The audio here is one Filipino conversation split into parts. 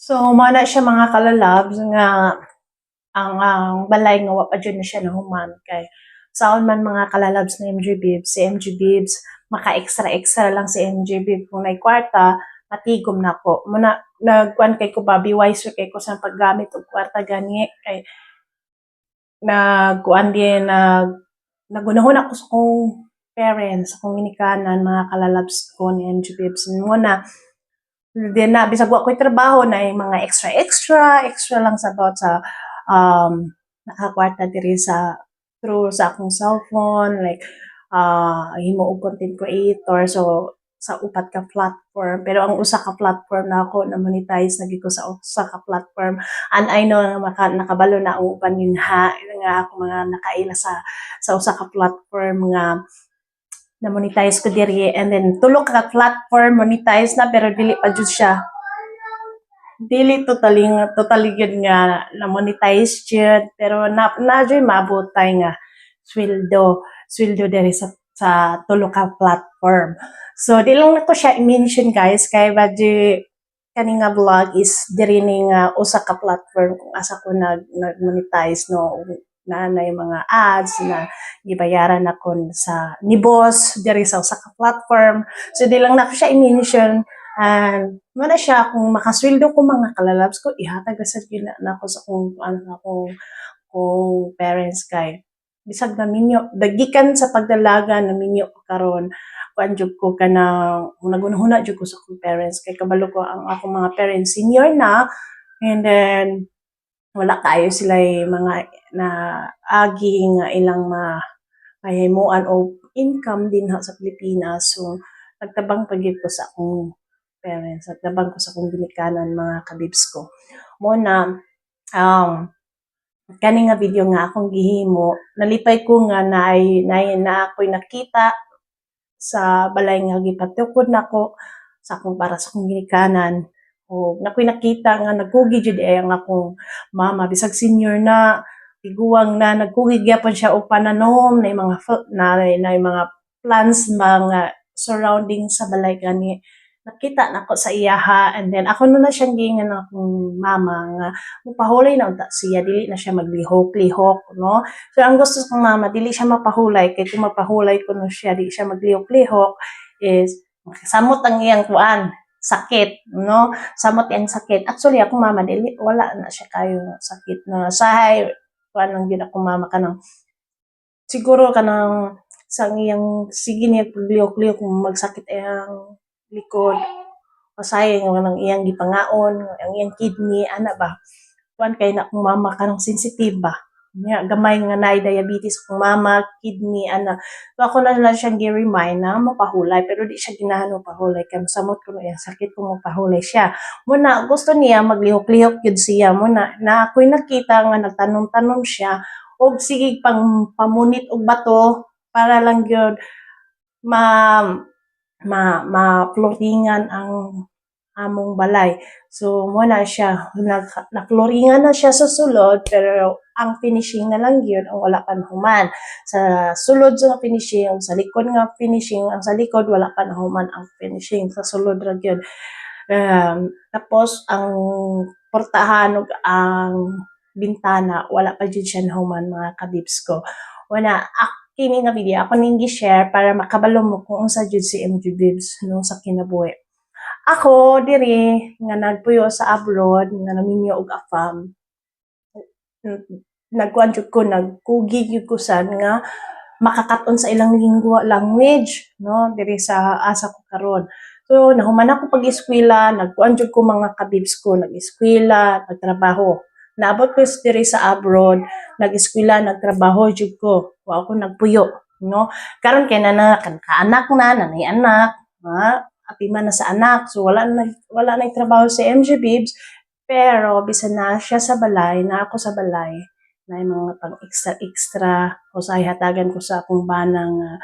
So, mana siya mga kalalabs nga ang balay nga wa pa dyan na siya nahuman kay saon man mga kalalabs na MG Bibs, si MG Bibs maka-extra lang si MG Bibs kung may kwarta matigom na ko muna nagkuan kay ko ba wiser kay ko sa paggamit og kwarta gani kay nagkuan din nagunahon ako sa kong parents, akong ginikanan, mga kalalabs ko ni MG Bibs. Muna, din na bisag wa ko'y trabaho na yung mga extra lang sa bawat sa nakakwarta diri sa through sa akong cellphone like himo og content creator so sa upat ka platform pero ang usa ka platform na ako na monetize na ko sa usa ka platform and I know na nakabalo na ang uban ha nga ako mga nakaila sa usa ka platform nga na monetize ko diri and then tulo ka platform monetize na pero dili pa jud siya dili totally gyud nga na monetize jud pero na jud maabotay nga sweldo diri sa tulo ka platform. So di lang nako siya i-mention guys kay badji kani nga vlog is diri ni nga usa ka platform kung asa ko nag-monetize no na yung mga ads na gibayaran ako sa ni boss diri sa usa ka platform. So di lang nako siya i-mention and mana siya kung makasweldo ko mga kalalabs ko ihatag sa gina na ako sa kung ano kung parents kay bisag na minyo dagikan sa pagdalaga na minyo karon kuan jud ko kanang nagunahuna jud ko sa akong parents kay kabalo ko ang akong mga parents senior na and then wala kayo sila mga na agi nga ilang mahimuan o income din ha sa Pilipinas so nagtabang pagid ko sa akong parents nagtabang ko sa akong ginikanan mga kabibs ko mo na kani nga video nga akong gihimo nalipay ko nga na ako'y nakita sa balay nga gipatukod nako sa akong para sa akong ginikanan o nako'y nakita nga nagkugi jud ang akong mama bisag senior na tiguang na nagkugi gyapon siya og pananom na mga na mga plants mga surrounding sa balay gani nakita nako sa iyaha and then ako na siyang gingan akong mama nga mupahulay na unta siya dili na siya maglihok-lihok no so ang gusto kong mama dili siya mapahulay kay kung mapahulay ko no siya di siya maglihok-lihok is samot ang iyang kuan sakit no samot ang sakit actually ako mama dili wala na siya kayo sakit na sahay kuan lang gyud ako mama kanang siguro kanang sa iyang sige niya paglihok-lihok kung magsakit ang likod pasayang ng iyang gipangaon ang iyang kidney ana ba kuan kay na kung mama kanang sensitive ba nya gamay nga nay diabetes kung mama kidney ana so ako na lang siyang gi-remind na mapahulay pero di siya ginahan pahulay kay samot ko iyang sakit kung mapahulay siya muna gusto niya maglihok-lihok gyud siya muna na ako'y nakita nga nagtanom-tanom siya og sige pang pamunit og bato para lang gyud ma ma-floringan ang among balay. So, mo na siya, na-floringan na siya sa sulod, pero ang finishing na lang yun, ang wala pa nahuman. Sa sulod sa finishing, sa likod nga finishing, ang sa likod, wala pa nahuman ang finishing. Sa sulod ra yun. Tapos, ang portahan, ang bintana, wala pa dyan siya nahuman, mga kabibs ko. Wala, kini nga video ako ning gi-share para makabalo mo kung unsa jud si MG Bibs no sa kinabuhi. Ako diri nga nagpuyo sa abroad nga naminyo og afam. Nagkuan jud ko nagkugi jud ko sad nga makakaton sa ilang lingua language no diri sa asa ko karon. So nahuman ako pag-eskwela, nagkuan jud ko mga kabibs ko, nag-eskwela, nagtrabaho. Naabot ko diri sa abroad, nag-eskwela, nagtrabaho jud ko. Wa ako nagpuyo, no? Karon kay na anak na, nanay anak, ha? Happy man na sa anak. So wala na trabaho si MG Bibs, pero bisan na siya sa balay, na ako sa balay, na yung mga pang extra o sa hatagan ko sa akong banang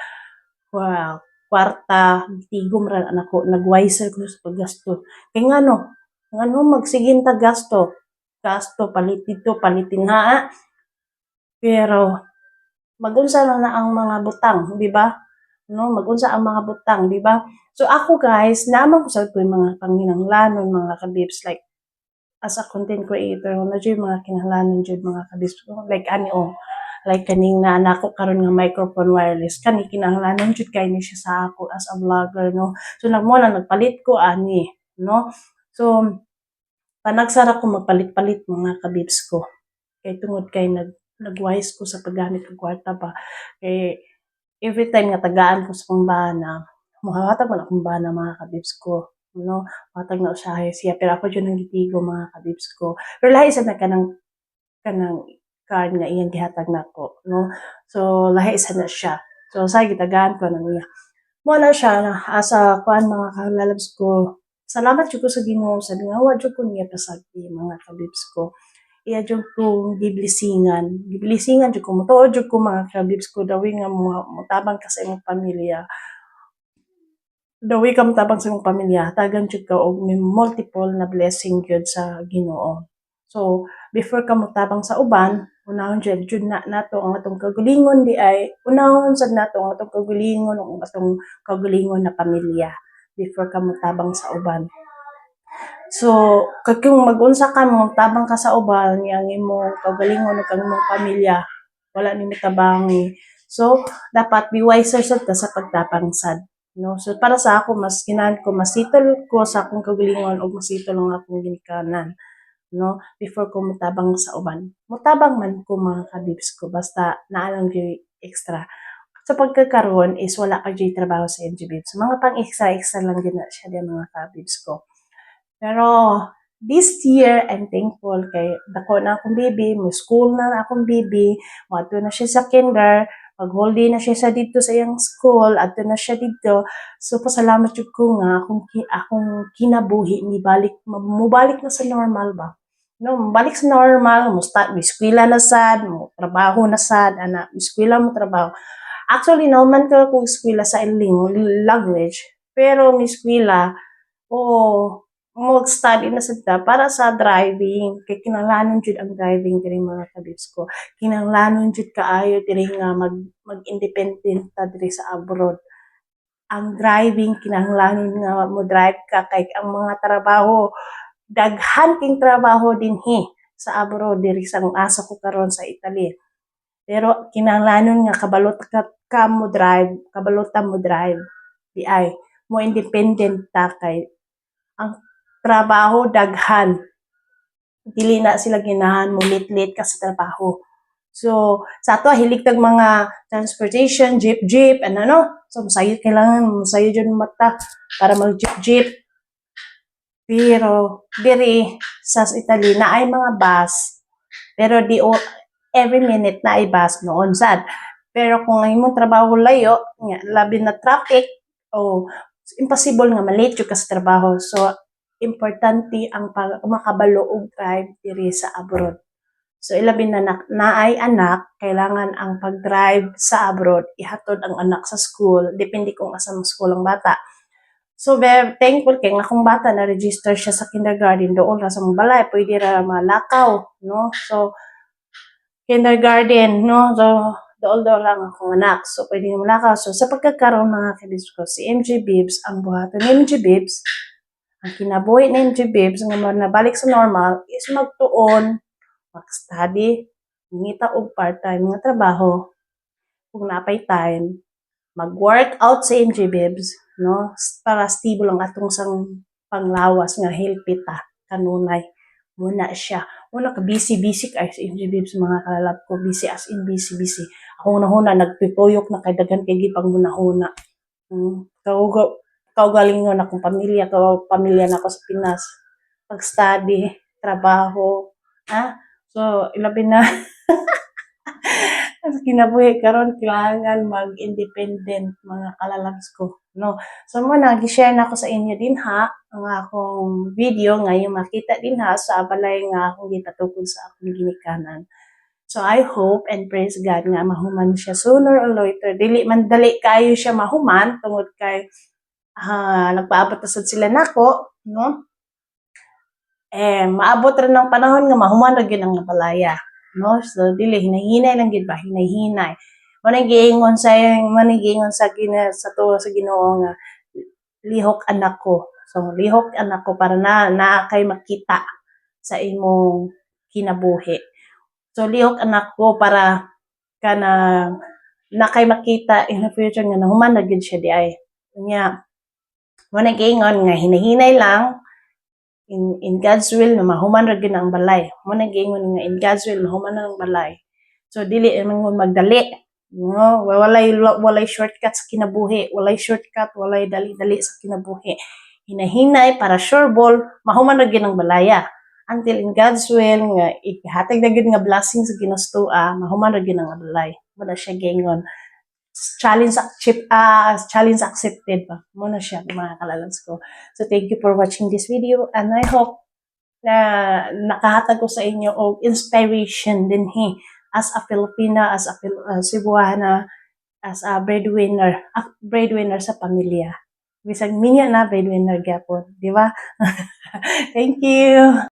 kwarta, tigom ra nako, nag-wiser ko sa paggasto. Kay ngano magsigin ta gasto palit dito, palitin ha. Pero magunsa na ang mga butang, di ba? No, magunsa ang mga butang, di ba? So ako guys, naman ko sa ko yung mga panginanglanon, mga kabibs like as a content creator na jud mga kinahanglanon jud mga kabibs ko, like ani like kaning na nako karon nga microphone wireless kani kinahanglanon jud kay ni siya sa ako as a vlogger, no. So nagmo na nagpalit ko ani, no. So panagsara ko magpalit-palit mga kabibs ko. Kay tungod kay nagwise ko sa paggamit og kwarta ba. Kay every time nga tagaan ko sa akong bana, mohahatag man akong bana mga kabibs ko, no. Matag na usahay siya pero ako jud ang gitigo mga kabibs ko. Pero lahi sad na kanang card nga iyang gihatag nako, no. So lahi sad na siya. So sa gitagaan ko na niya. Mo na siya na asa kuan mga kalalabs ko. Salamat jud ko sa Ginoo sa nga wa jud ko niya pasagdi mga kabibs ko. Iya jud ko giblisingan. Giblisingan jud ko, motuod jud ko mga kabibs ko dawi nga motabang ka sa imong pamilya. Dawi ka motabang sa imong pamilya, hatagan jud ka og may multiple na blessing jud sa Ginoo. So before ka motabang sa uban, unahon jud na nato ang atong kagalingon di ay unahon sad nato ang atong kagalingon ug atong kagalingon na pamilya before ka motabang sa uban. So, kung mag-unsa ka mo, tabang ka sa uban, yang imong kaugalingon ug kang imong pamilya, wala nimo tabangi. So, dapat be wiser sad ka sa pagtabang sad, no? So, para sa ako, mas ginahan ko, masitol ko sa akong kaugalingon ug masitol ang akong ginikanan, no? Before ko mutabang sa uban. Mutabang man ko mga kabibs ko, basta naa lang gyud extra. Sa pagkakaroon is wala ka gyud trabaho sa NGBibs. Mga pang extra-extra lang gyud na siya di mga kabibs ko. Pero this year, I'm thankful kay dako na akong baby, mo school na akong baby, moadto na siya sa kinder, pag-holiday na siya sa dito sa iyang school, adto na siya dito. So pasalamat jud ko nga akong kinabuhi ni balik mobalik na sa normal ba. No, mobalik sa normal, mo start mo eskwela na sad, mo trabaho na sad, ana, eskwela mo trabaho. Actually, nauman ka kung eskwela sa iling language, pero mi eskwela, oo, mag-study na sad ta para sa driving. Kay kinahanglanon jud ang driving diri mga kabibs ko. Kinahanglanon jud kaayo diri nga mag-independent ta diri sa abroad. Ang driving kinahanglanon nga mo drive ka kay ang mga trabaho daghan king trabaho dinhi sa abroad diri sa asa ko karon sa Italy. Pero kinahanglanon nga ka mo drive, kabalutan mo drive. Di ay mo independent ta kay ang trabaho daghan. Dili na sila ginahan mo lit-lit ka sa trabaho. So, sa ato hilig tag mga transportation, jeep, ano no. So, masayo kailangan masayo jud mata para mag jeep. Pero diri sa Italy na ay mga bus. Pero every minute na ay bus noon sad. Pero kung ang imong trabaho layo, labi na traffic, impossible nga malate jud ka sa trabaho. So, importante ang makabalo og drive diri sa abroad. So ilabi na naay anak, kailangan ang pag-drive sa abroad, ihatod ang anak sa school, depende kung asa mo school ang bata. So very thankful kay nga akong bata na register siya sa kindergarten doon ra sa mong balay, pwede ra malakaw, no? So kindergarten, no? So doon lang akong anak. So pwede nga malakaw. So sa pagkakaroon mga kabibs ko, si MJ Bibs, ang buhaton ni MJ Bibs, ang kinabuhi ni MJ Bibs nga nabalik sa normal is magtuon, mag-study, mangita og part-time nga trabaho kung napay time, mag-workout sa MJ Bibs, no? Para stable ang atong sang panglawas nga healthy ta kanunay. Muna siya. Muna ka busy kay sa MJ Bibs mga kalalab ko, busy as in busy. Ako na nagtutuyok na kay daghan kay gipang hunahuna. Kaugalingon akong pamilya na ako sa Pinas. Pag-study, trabaho, ha? So, ilabi na as kinabuhi karon kailangan mag-independent mga kalalabs ko, no. So mo na gi-share na ko sa inyo din ha ang akong video ngayon makita din ha sa balay nga akong gipatukod sa akong ginikanan. So I hope and praise God nga mahuman siya sooner or later. Dili man dali kayo siya mahuman tungod kay nagpaabot na sad sila nako, no. Maabot rin ng panahon nga mahuman ra gyud ang nabalaya, no. So dili hinay-hinay lang gyud ba, hinay-hinay. Manay giingon sa Ginoo nga lihok anak ko. So lihok anak ko para na kay makita sa imong kinabuhi. So lihok anak ko para kana nakay makita in the future nga nahuman na gyud siya di ay. Nya mo nag-ingon nga hinahinay lang in God's will na mahuman ra gyud ang balay. Mo nag-ingon nga in God's will mahuman na ang balay. So dili man magdali. No, walay shortcut sa kinabuhi, walay shortcut, walay dali-dali sa kinabuhi. Hinahinay para sure ball mahuman ra gyud ang balaya. Until in God's will nga ihatag na gyud nga blessing sa Ginoo, mahuman ra gyud ang balay. Wala siya gingon. Challenge accepted pa. Muna siya mga kalalags ko. So thank you for watching this video and I hope na nakahatag ko sa inyo og inspiration din as a Filipina, as a Cebuana, as a breadwinner sa pamilya. Bisag minya na breadwinner gyapon, di ba? Thank you.